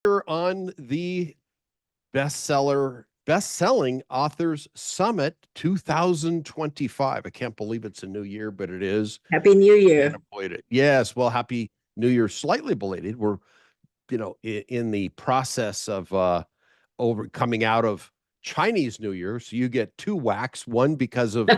You're on the best-selling authors summit 2025. I can't believe it's a new year, but it is. Happy New Can't Year. avoid it. Yes, well, happy New Year. Slightly belated. We're, in the process of over coming out of Chinese New Year. So you get two whacks, one because of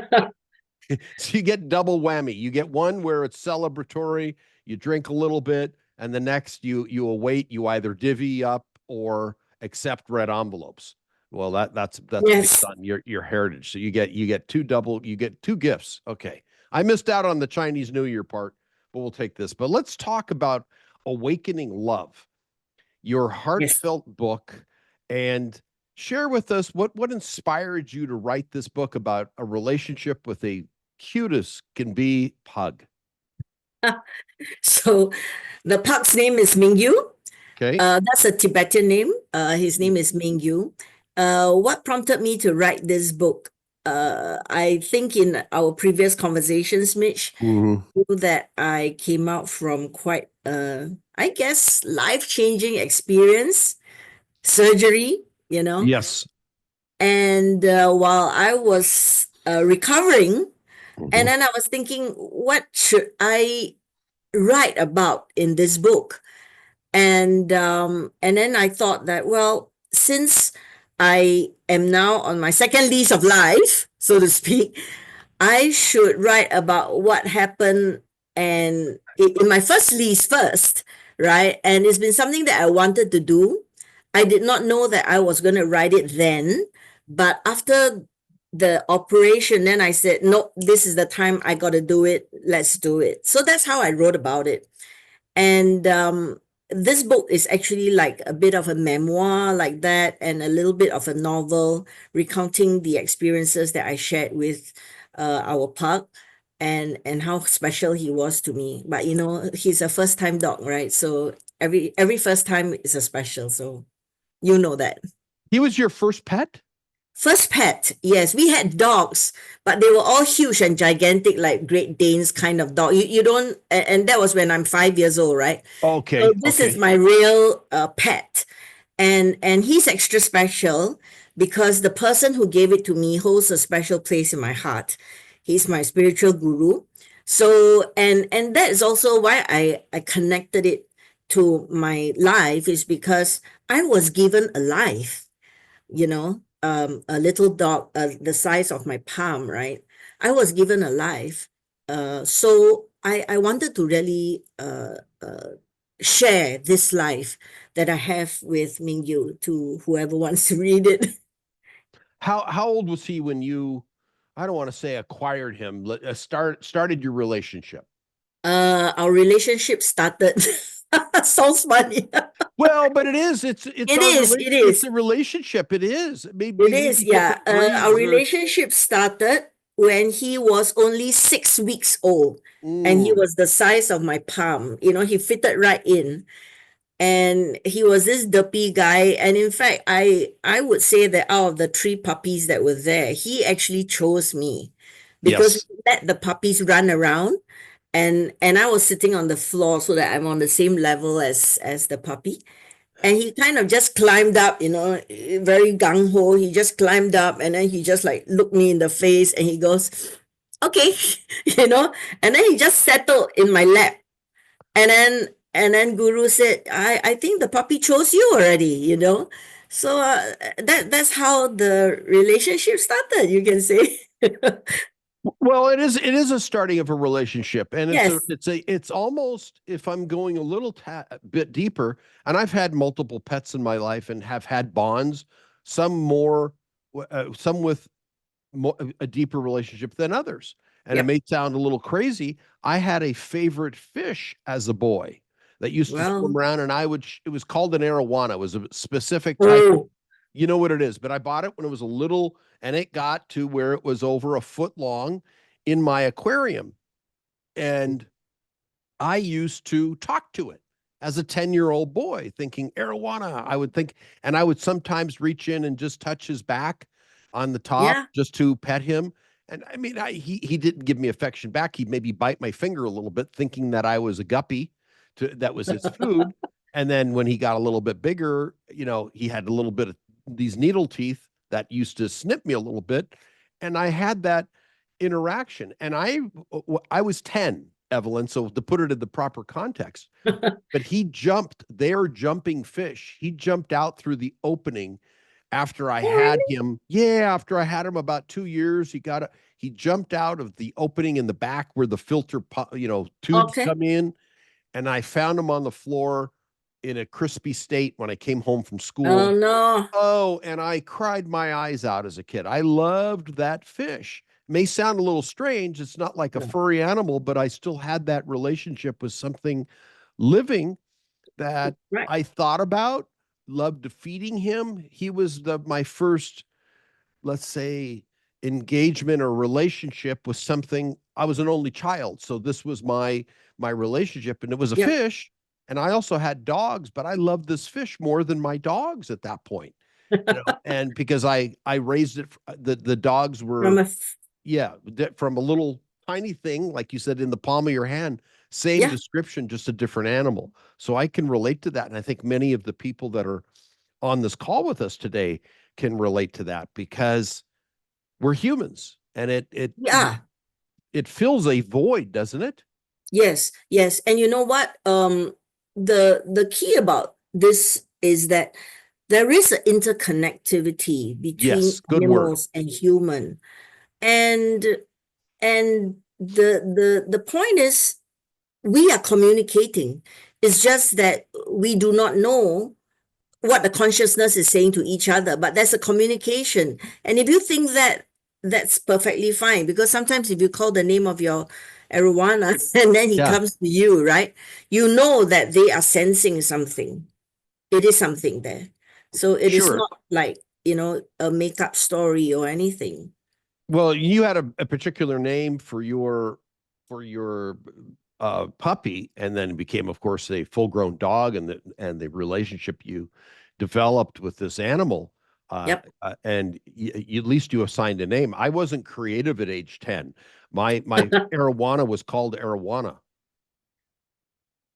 so you get double whammy. You get one where it's celebratory, you drink a little bit, and the next you await, you either divvy up or accept red envelopes. Well, that's based Yes. on your heritage. So you get two gifts. Okay. I missed out on the Chinese New Year part, but we'll take this. But let's talk about Awakening Love, your Yes. heartfelt book, and share with us what inspired you to write this book about a relationship with a cute as can be pug. So the pug's name is Ming Yu. Okay. That's a Tibetan name. His name is Ming Yu. What prompted me to write this book? I think in our previous conversations, Mitch, Mm-hmm. knew that I came out from quite, I guess, life-changing experience, surgery, you know. Yes. And while I was recovering, Mm-hmm. and then I was thinking, what should I write about in this book? And then I thought that, well, since I am now on my second lease of life, so to speak, I should write about what happened and in my first lease first, right? And it's been something that I wanted to do. I did not know that I was going to write it then, but after the operation, then I said, no, this is the time I got to do it. Let's do it. So that's how I wrote about it. And this book is actually like a bit of a memoir, like that, and a little bit of a novel recounting the experiences that I shared with our pug and how special he was to me. But he's a first time dog, right? So every first time is a special. So you know that. He was your first pet? First pet, yes, we had dogs, but they were all huge and gigantic, like Great Danes kind of dog. You don't, and that was when I'm 5 years old, right? So Okay. this is Okay. my real pet, and he's extra special because the person who gave it to me holds a special place in my heart. He's my spiritual guru. So and that is also why I connected it to my life is because I was given a life, a little dog, the size of my palm, right? I was given a life. So I wanted to really share this life that I have with Ming Yu to whoever wants to read it. How old was he when you, I don't want to say acquired him, started your relationship? Our relationship started. Sounds funny. Well, but it is. It's It our is. It relation. It's is. a relationship. It is. It Maybe is. maybe Yeah. different Our breeds or. relationship started when he was only 6 weeks old, and he Mm, was the size of my palm. He fitted right in. And he was this derpy guy, and in fact I would say that out of the three puppies that were there, he actually chose me because yes. we let the puppies run around, and I was sitting on the floor so that I'm on the same level as the puppy, and he kind of just climbed up, very gung-ho. He just climbed up, and then he just like looked me in the face and he goes, okay. And then he just settled in my lap, and then Guru said, I think the puppy chose you already. So that's how the relationship started, you can say. Well, it is a starting of a relationship, and Yes. it's almost, if I'm going a little bit deeper, and I've had multiple pets in my life and have had bonds, some more, some with a deeper relationship than others. And it Yep. may sound a little crazy. I had a favorite fish as a boy that used to swim Well, around, and it was called an arowana. It was a specific type. oh, You know what it is, but I bought it when it was a little, and it got to where it was over a foot long in my aquarium. And I used to talk to it as a 10-year-old boy, thinking arowana. I would think, and I would sometimes reach in and just touch his back on the top yeah. just to pet him. And I mean, he didn't give me affection back. He'd maybe bite my finger a little bit, thinking that I was a guppy that was his food. And then when he got a little bit bigger, he had a little bit of these needle teeth that used to snip me a little bit. And I had that interaction. And I was 10, Evelyn. So to put it in the proper context, but they're jumping fish. He jumped out through the opening after I Oh, had really? him. Yeah, after I had him about 2 years, he jumped out of the opening in the back where the tubes Okay. come in, and I found him on the floor in a crispy state when I came home from Oh school. no. Oh, and I cried my eyes out as a kid. I loved that fish. May sound a little strange. It's not like a No. furry animal, but I still had that relationship with something living that Right. I thought about, loved feeding him. He was my first, let's say, engagement or relationship with something. I was an only child, so this was my relationship, and it was a Yep. fish. And I also had dogs, but I loved this fish more than my dogs at that point. And because I raised it, the dogs From were, a yeah, from a little tiny thing, like you said, in the palm of your hand, same yeah. description, just a different animal. So I can relate to that. And I think many of the people that are on this call with us today can relate to that because we're humans, and Yeah. it fills a void, doesn't it? Yes, yes. And you know what? The key about this is that there is an interconnectivity between Yes, good word. animals and human. And the point is we are communicating. It's just that we do not know what the consciousness is saying to each other, but there's a communication. And if you think that, that's perfectly fine, because sometimes if you call the name of your arowana and then he Yeah, comes to you, right? You know that they are sensing something. It is something there. So it is sure. not like, a makeup story or anything. Well, you had a particular name for your puppy, and then it became, of course, a full-grown dog, and the relationship you developed with this animal, Yep. and at least you assigned a name. I wasn't creative at age 10. My arowana was called arowana.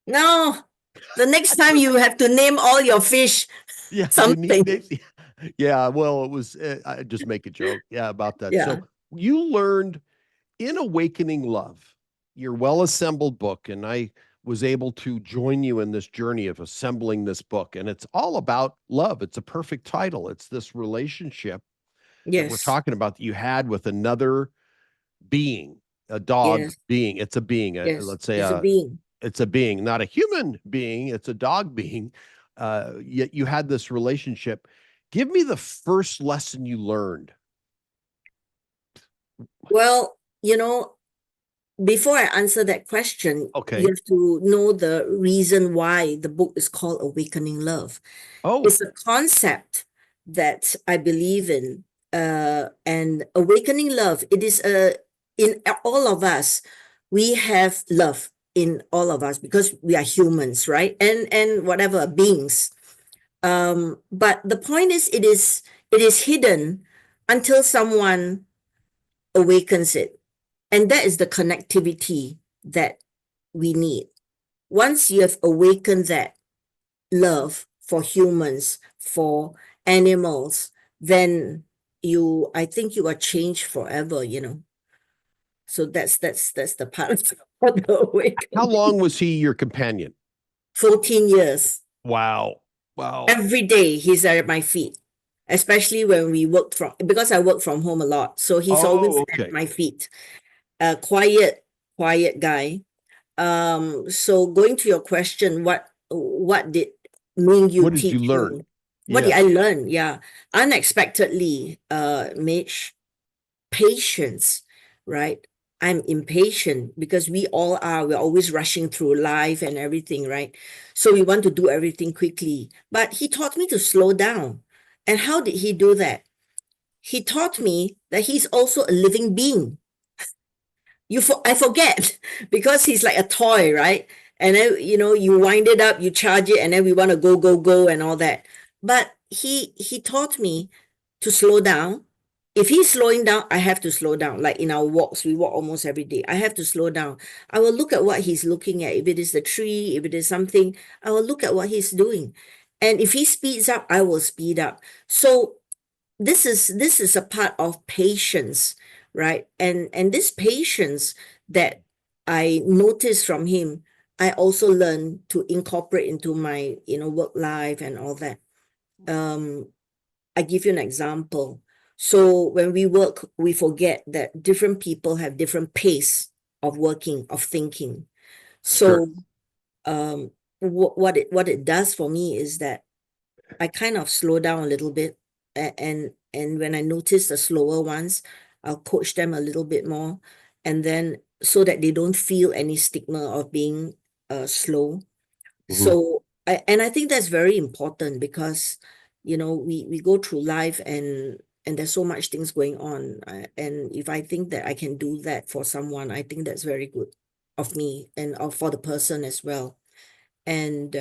No, the next time you have to name all your fish Yeah, you need something. names. Yeah, well, it was I just make a joke. Yeah, about that. So Yeah. you learned in Awakening Love, your well-assembled book, and I was able to join you in this journey of assembling this book. And it's all about love. It's a perfect title. It's this relationship that we're Yes. talking about that you had with another being, a dog Yes. being. It's a being. Yes. Let's say It's a being. it's a being, not a human being. It's a dog being. Yet you had this relationship. Give me the first lesson you learned. Well, before I answer that question, you Okay. have to know the reason why the book is called Awakening Love. Oh, It's a concept that I believe in. And awakening love, it is in all of us, we have love in all of us because we are humans, right? And whatever beings. But the point is it is hidden until someone awakens it. And that is the connectivity that we need. Once you have awakened that love for humans, for animals, then I think you are changed forever. So that's the part of the how awakening. long was he your companion? 14 years. Wow. Wow. Every day he's at my feet, especially when we worked because I work from home a lot. So he's always Oh, at okay. my feet. A quiet guy. So going to your question, what did Ming Yu What did you teach learn? me? What did Yeah. I learn? Yeah, unexpectedly, Mitch, patience, right? I'm impatient because we all are. We're always rushing through life and everything, right? So we want to do everything quickly. But he taught me to slow down. And how did he do that? He taught me that he's also a living being. I forget because he's like a toy, right? And then you wind it up, you charge it, and then we want to go and all that. But he taught me to slow down, if he's slowing down, I have to slow down. Like in our walks, we walk almost every day. I have to slow down. I will look at what he's looking at. If it is the tree, if it is something, I will look at what he's doing. And if he speeds up, I will speed up. So this is a part of patience, right? And this patience that I noticed from him, I also learned to incorporate into my, work life and all that. Um, I give you an example. So when we work, we forget that different people have different pace of working, of thinking. Sure. So what it does for me is that I kind of slow down a little bit, and when I notice the slower ones, I'll coach them a little bit more, and then so that they don't feel any stigma of being slow. Mhm. And I think that's very important because, we go through life, and there's so much things going on. And if I think that I can do that for someone, I think that's very good of me and for the person as well. And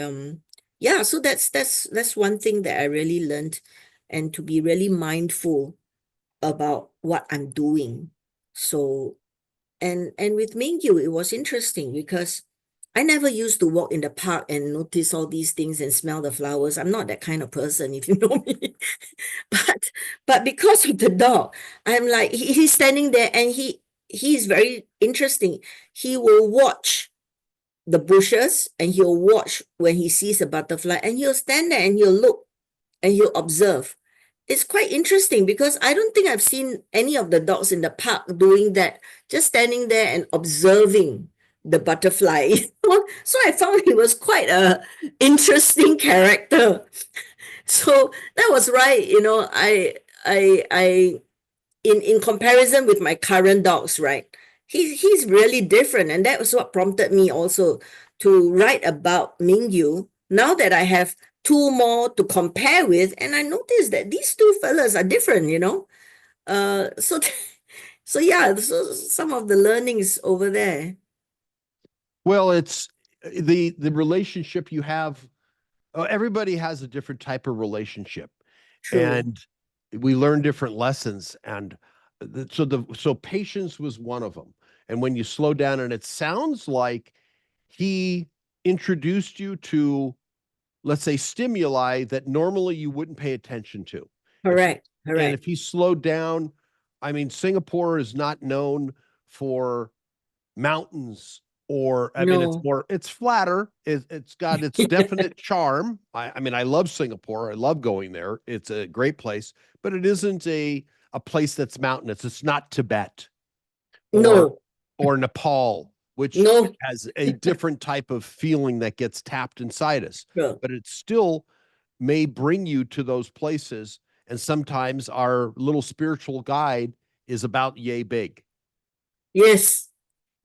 yeah, so that's one thing that I really learned, and to be really mindful about what I'm doing. So and with Ming Yu, it was interesting because I never used to walk in the park and notice all these things and smell the flowers. I'm not that kind of person, if you know me. But but because of the dog, I'm like he's standing there, and he's very interesting. He will watch the bushes, and he'll watch when he sees a butterfly, and he'll stand there and he'll look and he'll observe. It's quite interesting because I don't think I've seen any of the dogs in the park doing that, just standing there and observing the butterfly. So I found he was quite a interesting character. So that was right, I in comparison with my current dogs, right? He's really different, and that was what prompted me also to write about Ming Yu. Now that I have two more to compare with, and I noticed that these two fellas are different. So so yeah, so some of the learnings over there. Well, it's the relationship you have. Everybody has a different type of relationship, True. and we learn different lessons. And so patience was one of them. And when you slow down, and it sounds like he introduced you to, let's say, stimuli that normally you wouldn't pay attention to. If Correct. and Correct. if he slowed down, I mean, Singapore is not known for mountains, or I mean, No. it's flatter. It's got its definite charm. I mean, I love Singapore. I love going there. It's a great place, but it isn't a place that's mountainous. It's not Tibet or No. Nepal, which No. has a different type of feeling that gets tapped inside us. Sure. But it still may bring you to those places. And sometimes our little spiritual guide is about yay big. Yes.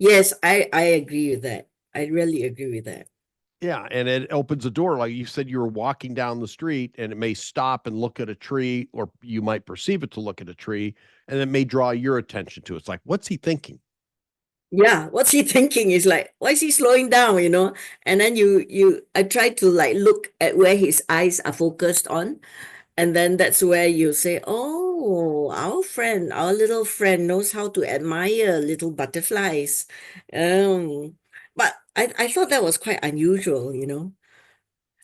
Yes, I agree with that. I really agree with that. Yeah, and it opens a door. Like you said, you were walking down the street and it may stop and look at a tree, or you might perceive it to look at a tree, and it may draw your attention to it. It's like, what's he thinking? Yeah, what's he thinking? Is like, why is he slowing down? And then I try to like look at where his eyes are focused on, and then that's where you say, oh, our little friend knows how to admire little butterflies. Um, but I thought that was quite unusual.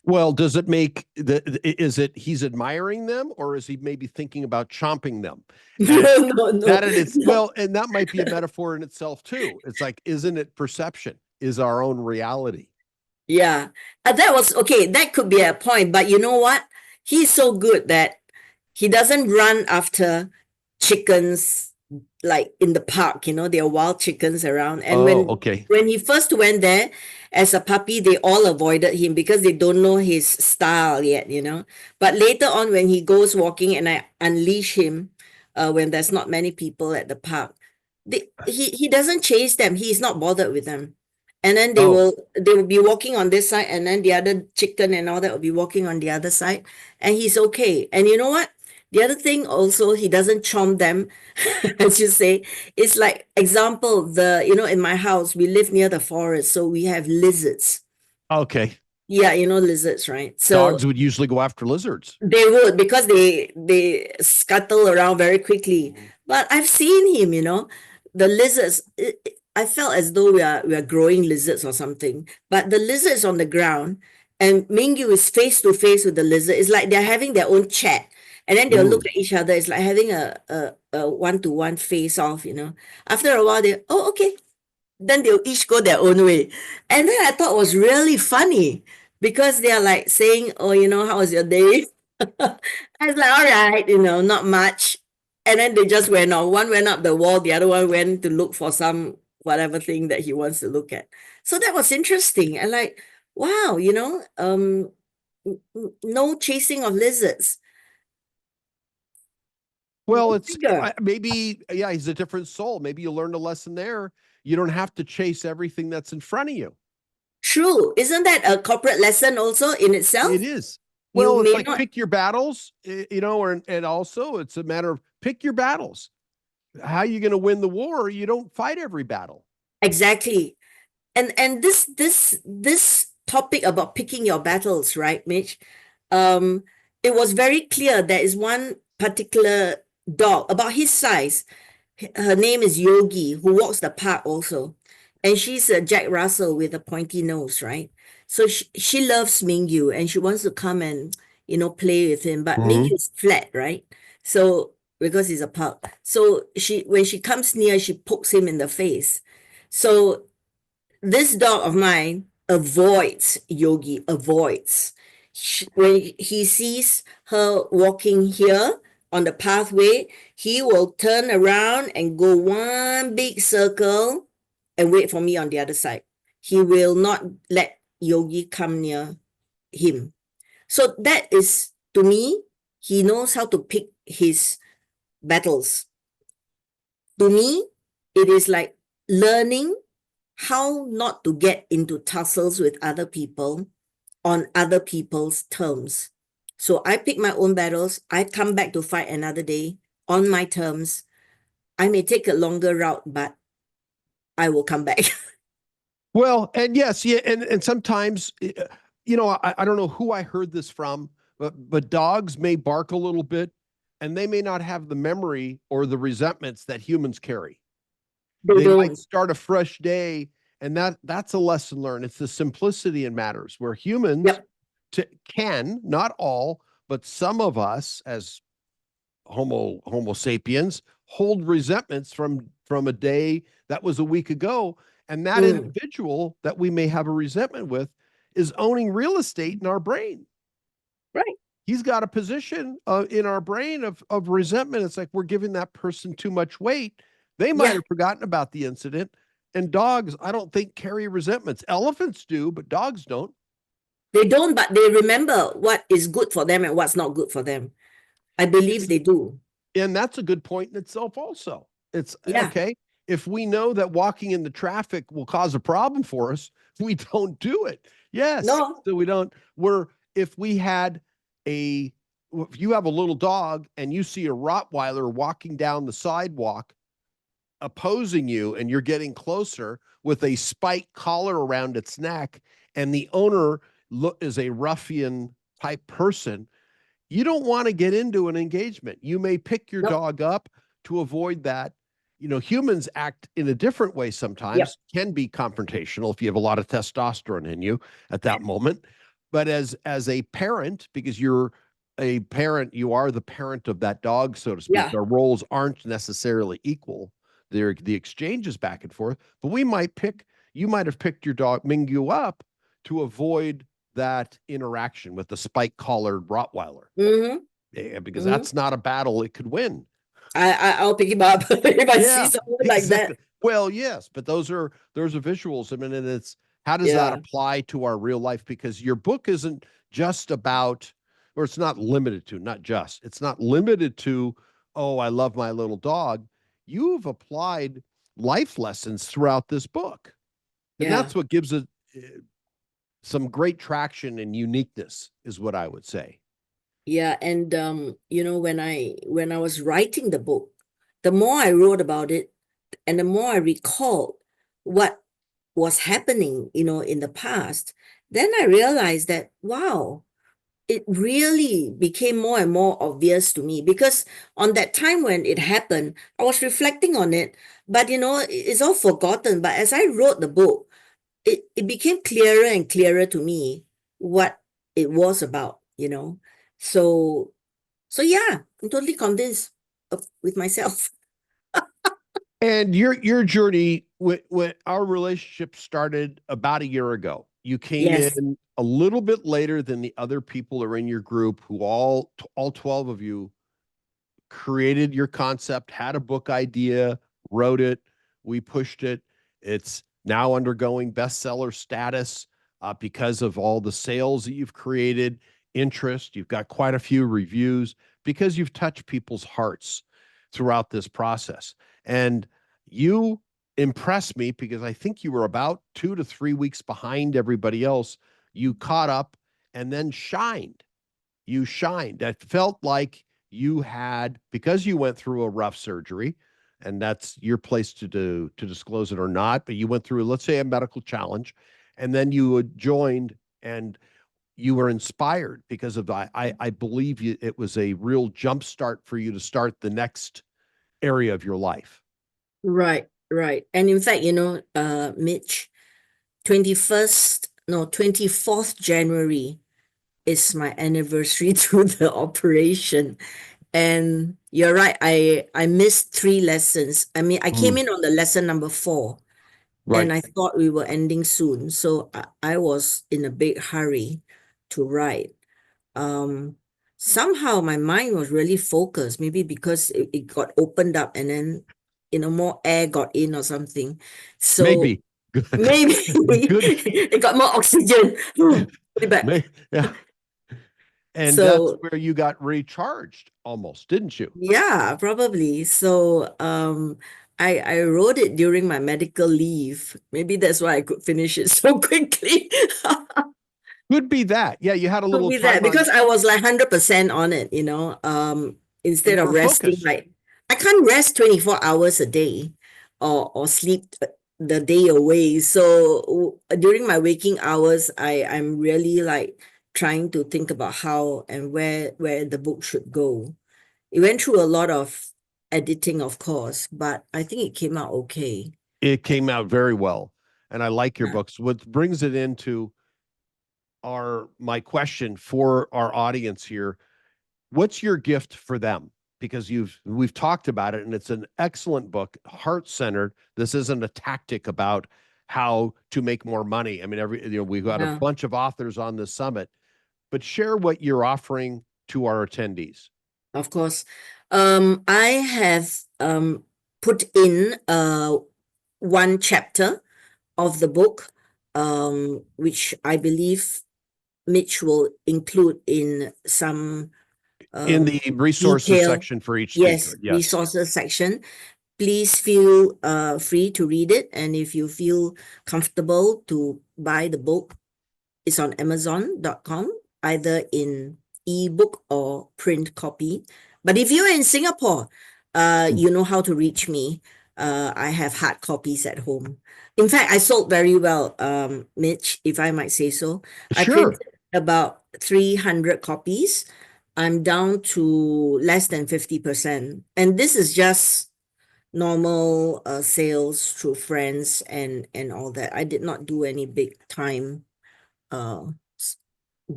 Well, does it make is it he's admiring them, or is he maybe thinking about chomping them? And No, no, no, that and it's no. well, and that might be a metaphor in itself too. It's like, isn't it perception is our own reality? Yeah, that was okay. That could be a point, but you know what? He's so good that he doesn't run after chickens like in the park. There are wild chickens around. And Oh, when okay. when he first went there as a puppy, they all avoided him because they don't know his style yet. But later on, when he goes walking and I unleash him, when there's not many people at the park, he doesn't chase them. He's not bothered with them. And then they Oh, will they will be walking on this side, and then the other chicken and all that will be walking on the other side, and he's okay. And you know what? The other thing also, he doesn't chomp them, as you say. It's like example, in my house, we live near the forest, so we have lizards. okay. Yeah, you know, lizards, right? So Dogs would usually go after lizards. they would, because they scuttle around very quickly. But I've seen him, you know, the lizards. I felt as though we are growing lizards or something. But the lizard is on the ground, and Ming Yu is face to face with the lizard. It's like they're having their own chat, and then they'll look Mm. at each other. It's like having a one-to-one face off, you know. After a while, they, oh, okay, then they'll each go their own way. And then I thought was really funny because they are like saying, oh, you know, how was your day? I was like, all right, you know, not much. And then they just went on. One went up the wall, the other one went to look for some whatever thing that he wants to look at. So that was interesting. And like, wow, you know, no chasing of lizards. Well, it's Bigger. maybe, yeah, he's a different soul. Maybe you learned a lesson there. You don't have to chase everything that's in front of you. True. Isn't that a corporate lesson also in It itself? is. You Well, it's may like not pick your battles, you know, and also it's a matter of pick your battles. How are you going to win the war? You don't fight every battle. exactly. And this topic about picking your battles, right, Mitch? Um, it was very clear there is one particular dog about his size. Her name is Yogi, who walks the park also. And she's a Jack Russell with a pointy nose, right? So she loves Ming Yu and she wants to come and, you know, play with him. But Ming Mm-hmm. Yu is flat, right? So because he's a pup. So when she comes near, she pokes him in the face. So this dog of mine avoids Yogi, avoids. When he sees her walking here on the pathway, he will turn around and go one big circle and wait for me on the other side. He will not let Yogi come near him. So that is, to me, he knows how to pick his battles. To me, it is like learning how not to get into tussles with other people on other people's terms. So I pick my own battles. I come back to fight another day on my terms. I may take a longer route, but I will come back. Well, and yes, yeah, and sometimes, you know, I don't know who I heard this from, but dogs may bark a little bit, and they may not have the memory or the resentments that humans carry. They They might don't. start a fresh day, and that's a lesson learned. It's the simplicity in matters where humans Yep. can, not all, but some of us as Homo sapiens hold resentments from a day that was a week ago, and that Mm, individual that we may have a resentment with is owning real estate in our brain. right. He's got a position in our brain of resentment. It's like we're giving that person too much weight. They might Yeah. have forgotten about the incident. And dogs, I don't think, carry resentments. Elephants do, but dogs don't. They don't, but they remember what is good for them and what's not good for them. I believe they do. And that's a good point in itself, also. It's Yeah. okay. If we know that walking in the traffic will cause a problem for us, we don't do it. Yes. No, So we don't, if we had a, if you have a little dog and you see a Rottweiler walking down the sidewalk opposing you and you're getting closer with a spike collar around its neck, and the owner is a ruffian type person, you don't want to get into an engagement. You may pick your no. dog up to avoid that. You know, humans act in a different way Yep. sometimes, can be confrontational if you have a lot of testosterone in you at that moment. But as a parent, because you're a parent, you are the parent of that dog, so to speak. Yeah. Our roles aren't necessarily equal. They're the exchanges back and forth. But you might have picked your dog Ming Yu up to avoid that interaction with the spike collared Rottweiler. Mm-hmm. Yeah, because Mm-hmm. that's not a battle it could win. I'll pick him up if I see Yeah, someone like that. exactly. Well, yes, but those are visuals. I mean, and it's how does that Yeah. apply to our real life? Because your book isn't just about, or it's not limited to, not just, it's not limited to, oh, I love my little dog. You've applied life lessons throughout this book. And Yeah. that's what gives it some great traction and uniqueness, is what I would say. Yeah. And you know, when I was writing the book, the more I wrote about it and the more I recalled what was happening, you know, in the past, then I realized that, wow, it really became more and more obvious to me because on that time when it happened, I was reflecting on it, but it's all forgotten. But as I wrote the book, it became clearer and clearer to me what it was about. So so yeah, I'm totally convinced with myself. And your journey, when our relationship started about a year ago, you came Yes. in a little bit later than the other people are in your group, who all 12 of you created your concept, had a book idea, wrote it, we pushed it. It's now undergoing bestseller status because of all the sales that you've created, interest. You've got quite a few reviews because you've touched people's hearts throughout this process. And you impressed me because I think you were about 2 to 3 weeks behind everybody else. You caught up and then shined. You shined. It felt like you had, because you went through a rough surgery, and that's your place to disclose it or not, but you went through, let's say, a medical challenge, and then you had joined, and you were inspired because of I believe it was a real jump start for you to start the next area of your life. Right, right. And in fact, Mitch, 21st, no, 24th January is my anniversary to the operation. And you're right, I missed three lessons. I mean, I came Mm, in on the lesson number four, and right. I thought we were ending soon. So I was in a big hurry to write. Um, Somehow my mind was really focused, maybe because it got opened up and then, more air got in or something. So Maybe. Good. maybe Good. it got more oxygen. Pretty bad. Yeah. And that's So where you got recharged almost, didn't you? yeah, probably. So I wrote it during my medical leave. Maybe that's why I could finish it so quickly. Could be that. Yeah, you had a Could little be that time on, because I was like 100% on it, and instead you of were resting. focused. Like I can't rest 24 hours a day or sleep the day away. So during my waking hours, I'm really like trying to think about how and where the book should go. It went through a lot of editing, of course, but I think it came out okay. It came out very well, and I like your Yeah. books. What brings it into our my question for our audience here: what's your gift for them? Because we've talked about it, and it's an excellent book, heart centered. This isn't a tactic about how to make more money. I mean, we've got a Yeah, bunch of authors on this summit, but share what you're offering to our attendees. of course. I have put in one chapter of the book, which I believe Mitch will include in some In um, the resources detail. section for each Yes, speaker. Yes. resources section. Please feel free to read it, and if you feel comfortable to buy the book, it's on Amazon.com, either in ebook or print copy. But if you're in Singapore, you know how to reach me. I have hard copies at home. In fact, I sold very well, Mitch, if I might say so. I printed Sure. about 300 copies. I'm down to less than 50%. And this is just normal sales through friends and all that. I did not do any big time uh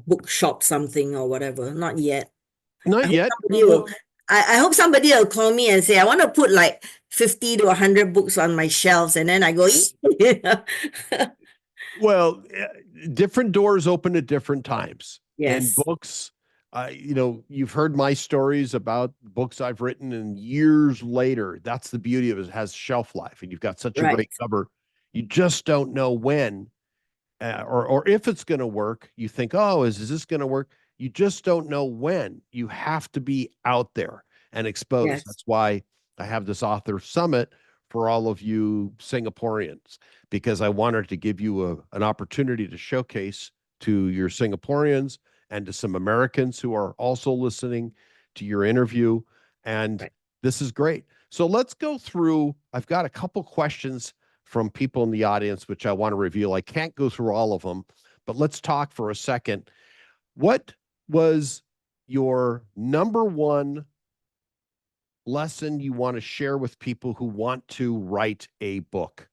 bookshop something or whatever. Not yet. I Not hope yet. somebody will I hope somebody will call me and say, I want to put like 50 to 100 books on my shelves, and then I go, Well, different doors open at different times. And yes, books, you've heard my stories about books I've written, and years later, that's the beauty of it, has shelf life, and you've got such a right. great cover. You just don't know when or if it's going to work. You think, oh, is this going to work? You just don't know when. You have to be out there and exposed. Yes, That's why I have this author summit for all of you Singaporeans, because I wanted to give you an opportunity to showcase to your Singaporeans and to some Americans who are also listening to your interview. And right. this is great. So let's go through. I've got a couple questions from people in the audience, which I want to reveal. I can't go through all of them, But let's talk for a second. What was your number one lesson you want to share with people who want to write a book?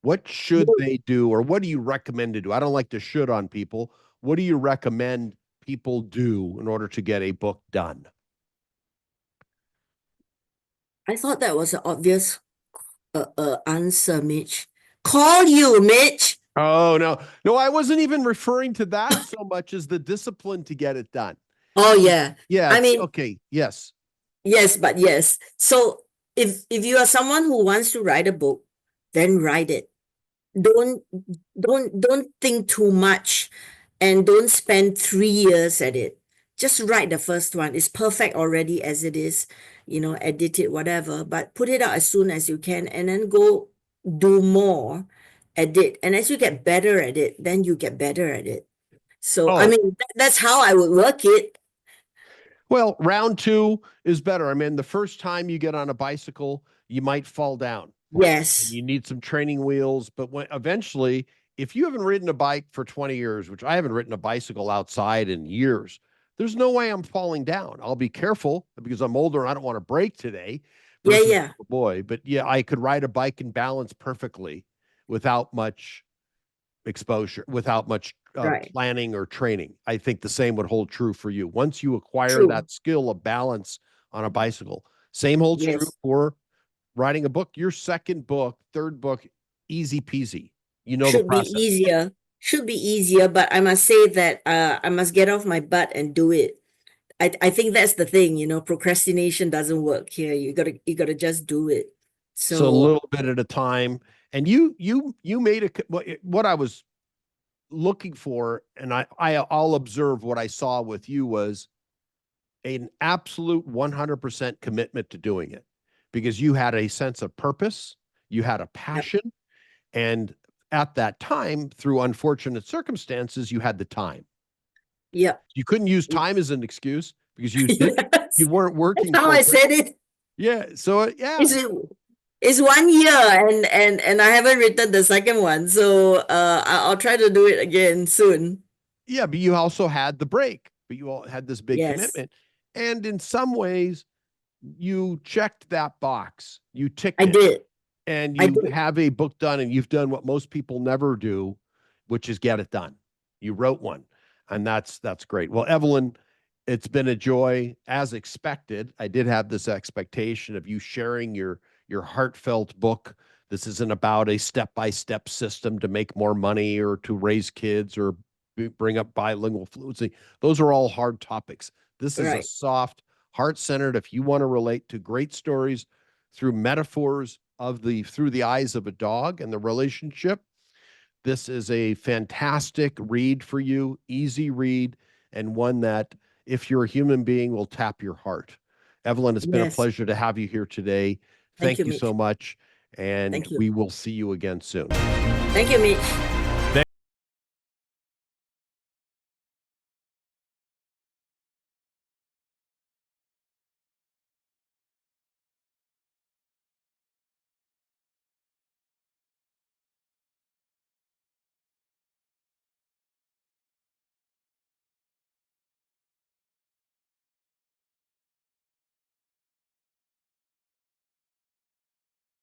What should they do, or what do you recommend to do? I don't like to should on people. What do you recommend people do in order to get a book done? I thought that was an obvious answer, Mitch. Call you, Mitch. Oh, no. No, I wasn't even referring to that so much as the discipline to get it done. Oh yeah. Yeah, I mean, okay. Yes. yes, but yes. So if you are someone who wants to write a book, then write it. Don't don't think too much and don't spend 3 years at it. Just write the first one. It's perfect already as it is, edit it, whatever, but put it out as soon as you can and then go do more at it. And as you get better at it, then you get better at it. So, I Oh, mean, that's how I would work it. well, round two is better. I mean, the first time you get on a bicycle, you might fall down and Yes. you need some training wheels. But when eventually, if you haven't ridden a bike for 20 years, which I haven't ridden a bicycle outside in years, there's no way I'm falling down. I'll be careful because I'm older and I don't want to break today Yeah, versus yeah. a boy. But yeah, I could ride a bike and balance perfectly without much exposure, without much Right. planning or training. I think the same would hold true for you. Once you acquire True. that skill of balance on a bicycle, same holds true Yes. for writing a book. Your second book, third book, easy peasy. You know the Should be process. easier. Should be easier, but I must say that I must get off my butt and do it. I think that's the thing, procrastination doesn't work here. You gotta just do it. So a So little bit at a time. And you made what I was looking for, and I'll observe what I saw with you was an absolute 100% commitment to doing it because you had a sense of purpose, you had a yep, passion, and at that time, through unfortunate circumstances, you had the time. yep. You couldn't use time as an excuse because Yes. you weren't That's working how full I time. said it. Yeah. So yeah. It's it's 1 year and I haven't written the second one. So I'll try to do it again soon. Yeah, but you also had the break, but you all had this big Yes, commitment. And in some ways, you checked that box. You ticked I it. did. And I you did. have a book done, and you've done what most people never do, which is get it done. You wrote one, and that's great. Well, Evelyn, it's been a joy as expected. I did have this expectation of you sharing your heartfelt book. This isn't about a step-by-step system to make more money or to raise kids or bring up bilingual fluency. Those are all hard topics. This is a Right. soft, heart-centered, if you want to relate to great stories through metaphors of the through the eyes of a dog and the relationship. This is a fantastic read for you, easy read, and one that, if you're a human being, will tap your heart. Evelyn, it's been a Yes. pleasure to have you here today. Thank Thank you, you so Mitch. much, and Thank you. we will see you again soon. Thank you, Mitch.